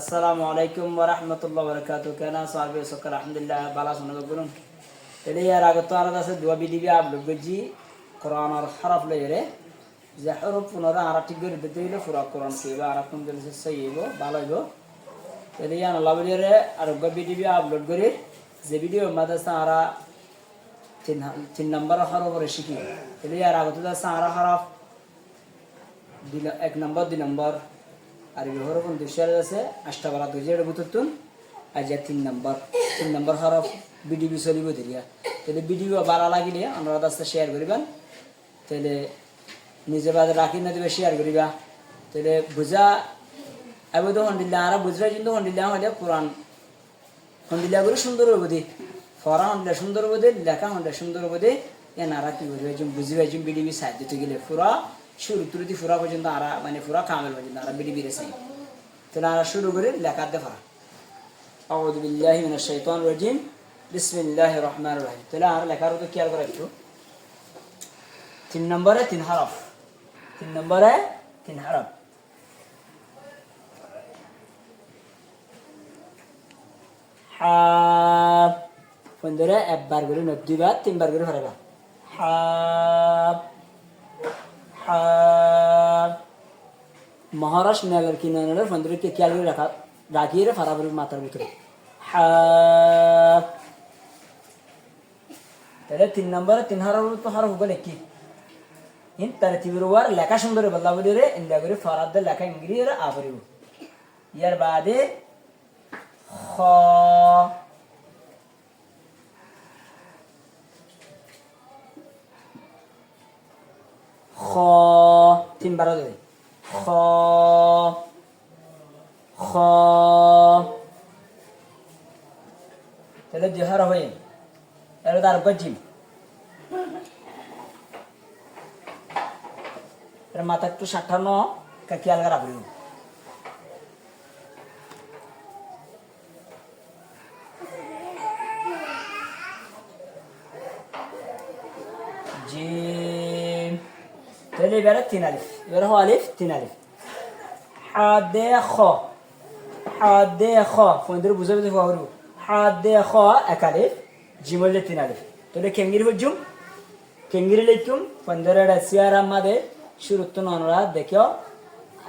আসসালামু আলাইকুম ওয়া রাহমাতুল্লাহি ওয়া বারাকাতুহু কেনা সাহাবী সকল আলহামদুলিল্লাহ বালা শুনবে বলুন এলে ইয়ার আগে তো আর আছে দোয়া বিদিবি আপলোড করছি কোরআনের হরফ লইরে যে হরফ পুনরা আর ঠিক করে দিতে হইলে পুরো কোরআন কেবা আর কোন দিলে সইব ভালো হইব এলে ইয়ার আল্লাহ বলিরে আর বিদিবি আপলোড করে যে ভিডিও মাদ্রাসা আর তিন নম্বর হরফরে শিখি এলে ইয়ার আগে তো আছে আর হরফ দিল এক নম্বর দুই নম্বর আর এই হরফ দুইশার আছে আষ্টাবারা দুইজের বুতুন আজ তিন নম্বর হরফ বিডিবি চলিব ধরিয়া তাহলে ভিডিও ভালো লাগিলে আমরা রাস্তা শেয়ার করিবেন তাহলে নিজে বাদে রাখি না দেবে শেয়ার করিবা তাহলে বুঝা আবু তো হন্ডিল্লা আর বুঝরা কিন্তু হন্ডিল্লা হলে কোরআন হন্ডিল্লা করে সুন্দর হবো দি ফরা হন্ডিল্লা সুন্দর হবো দে লেখা হন্ডিল্লা সুন্দর হবো দে এনারা কি করবে বুঝি পাইছি বিডিবি সাহায্য দিতে গেলে পুরা শুরু তুরুতি ফুরা পর্যন্ত আর মানে পুরা কামেল পর্যন্ত আর বিডিবিরে চাই তাহলে আর শুরু করে লেখা দেখা আউযু বিল্লাহি মিনাশ শাইতানির রাজিম বিসমিল্লাহির রহমানির রহিম তাহলে আর লেখার তো খেয়াল করা একটু তিন নম্বরে তিন হরফ হা বন্ধুরা একবার করে দুইবার তিনবার করে ফেরাবা হা মহারাষ্ট্র মেলার কিনারে বন্ধুকে খেয়াল করে রাখিয়ে ফারাফারি মাথার ভিতরে তাহলে তিন নম্বরে তিন হরফ তো হরফ বলে কি তার তীব্রবার লেখা সুন্দর বল্লা বলি রে ইন্দা করে ফরাদ লেখা ইংরি আবরিব ইয়ার বাদে খ খ তিনবার দেবে খ খ তাহলে জহর হয়ে এর তার জিম এর মাথা একটু 58 খেয়াল করা পড়িব জিম তাহলে এবারে তিন আলিফ এবারে আলিফ তিন আলিফ হাদে খ ফোনদের বুঝে বুঝে পাবো হাদে খ এক আলিফ জিমলে তিন আলিফ তাহলে কেঙ্গিরি হজুম কেঙ্গিরি লিখুম ফোনদের সিয়ার আমাদের শুরুত ননরা দেখো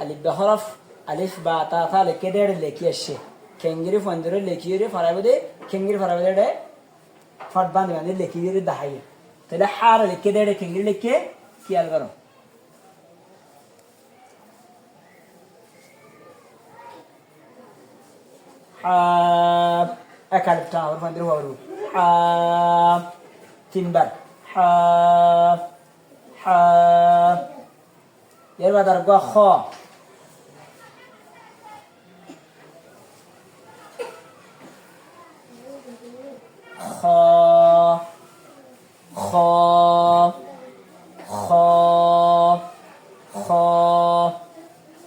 আলিফ হরফ আলিফ বা তা থা লিখে দেড় লেখি আসছে কেঙ্গিরি ফোনদের লেখিয়ে ফরাবে দে কেঙ্গিরি ফরাবে দে ফট বাঁধে বাঁধে লেখিয়ে দাহাই তাহলে হার লিখে দেড় কেঙ্গিরি লিখে খেয়াল করো এক আলিফ টান আবার ফোনদের হবো তিনবার এর বাদ আর খ খ খ খ খ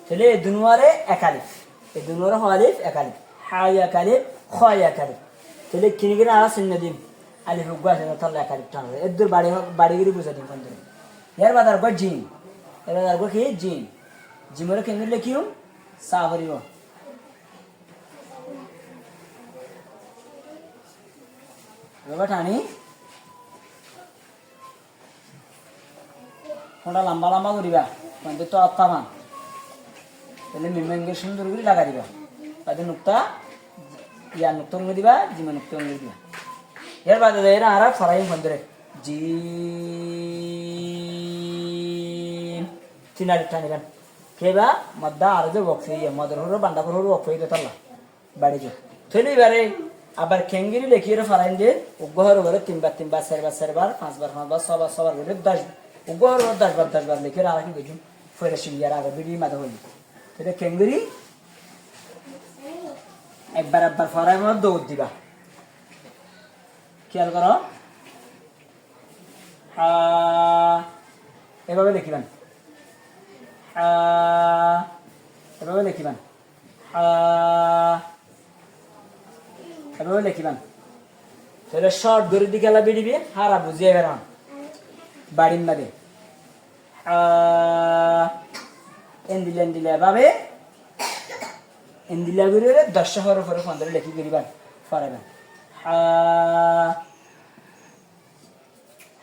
তাহলে দুনুয়ারে এক আলিফ এই দুনুয়ারে হ আলিফ এক আলিফ হাই এক আলিফ খ এক আলিফ তাহলে কিনে কিনে আর চিহ্ন দিন আলিফ গাছ তাহলে এক আলিফ টান এর বাড়ি গিয়ে বুঝা দিন ফোন ধরে এর বাদ আর জিম এর বাদ আর কি জিম জিমের কেন্দ্র লিখিও সা ভরিব বাবা টানি ফোনটা লম্বা লম্বা করিবা কিন্তু তো আত্মা তাহলে মিমেঙ্গে সুন্দর করে লাগা দিবা তাদের নুক্তা ইয়ার নুক্ত অঙ্গ দিবা জিমা নুক্ত অঙ্গ দিবা এর বাদে এরা আর ফরাই ফোনরে জি তিন আলিফ টানিবেন কেবা মদ্দা আর যে বক্স ইয়ে মদর হলো বান্ডাপুর হলো বক্স হয়ে গেল বাড়ি যে থইলে এবারে আবার খেঙ্গিরি লেখিয়ে ফারাইন দিয়ে উগ্রহর ঘরে তিনবার চারবার পাঁচবার সবার ঘরে 10 উগ্রহর ঘরে 10বার লিখে আর কি বুঝুন ফেরে সিঙ্গিয়ার আগে বিড়ি মাথা হইল তাহলে খেঙ্গিরি একবার ফরাই মধ্যে দৌড় দিবা খেয়াল করো এভাবে লিখিবেন এভাবে লিখিবেন তাহলে শর্ট ধরে দিকে খেলা বেরিয়ে হারা বুঝিয়ে বেড়ান বাড়ির মাঝে এন্দিলে এভাবে ইন্দিলা গুরে 10 হরফ হরফ ফন্দরে লেখি করিবান পারবেন হা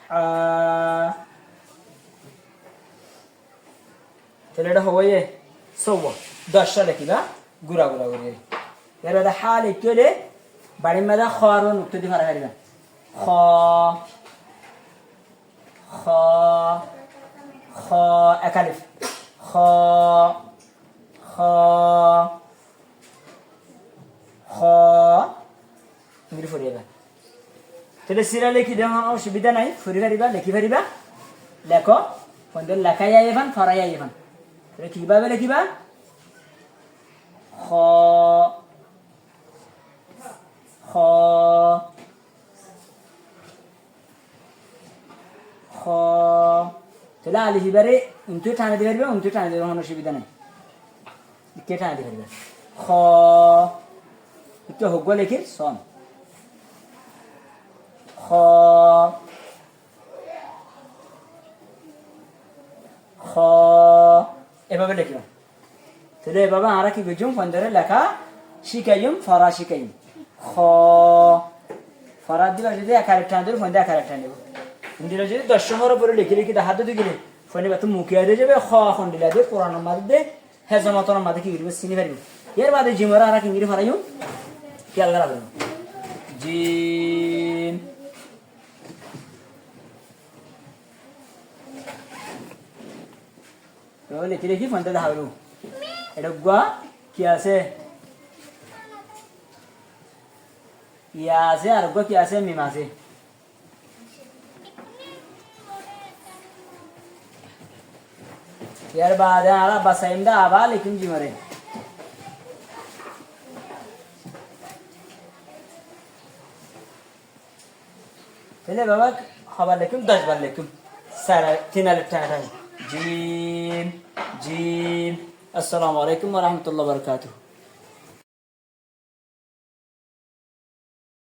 হা তাহলে এটা হবে সৌবা 10টা লেখিবা গুড়া গুড়া করে এর বাদে হা লিখলে বাড়ির মধ্যে খ আর নুক্তা দিয়ে পারা পারিবেন খ খ খ একালিফ খ খ খ ইংরেজি পড়িবা তাহলে সিরা লিখি দেওয়া অসুবিধা নাই ফুরি পারিবা লিখি পারিবা লেখো ফোন লেখাই আইবান ফরাই আইবান তাহলে কিভাবে লিখিবা খ খ খ তাহলে আলিফিবারে উনতে টানে দিতে পারবে উনতে টানে দিতে কোনো অসুবিধা নেই কে টানে দিতে পারবে খ একটু হোক লেখির সন খ খ এভাবে লিখলাম তাহলে এভাবে আমরা কি বুঝুম ফন্দরে লেখা শিখাইম ফরা শিখাইম খ ফরা দিবা যদি একার টান দেব ফন্দে একার টান দেব হিন্দির যদি 10 হরফ পরে লিখে লিখে হাত দিয়ে গেলে ফোনে বাত মুখিয়া দিয়ে যাবে খ খন দিলা দিয়ে কোরআন মাঝে হেজমতর মাঝে কি করবে চিনি পারিব এর বাদে জিমরা আর কি মিরে ফারাইম খেয়াল রাখবেন জিম তো লিখে লিখি ফোনটা দেখাবো এটা গুয়া কি আছে ইয়া আছে আর গুয়া কি আছে মিম আছে यार बाद आला बसाइंदा आबा लेकिन जी मरे चले बाबा खबर लेकिन 10 बार लेकिन सारा 3 अलिफ टाइम जीम जीम अस्सलाम वालेकुम व रहमतुल्लाहि व बरकातहू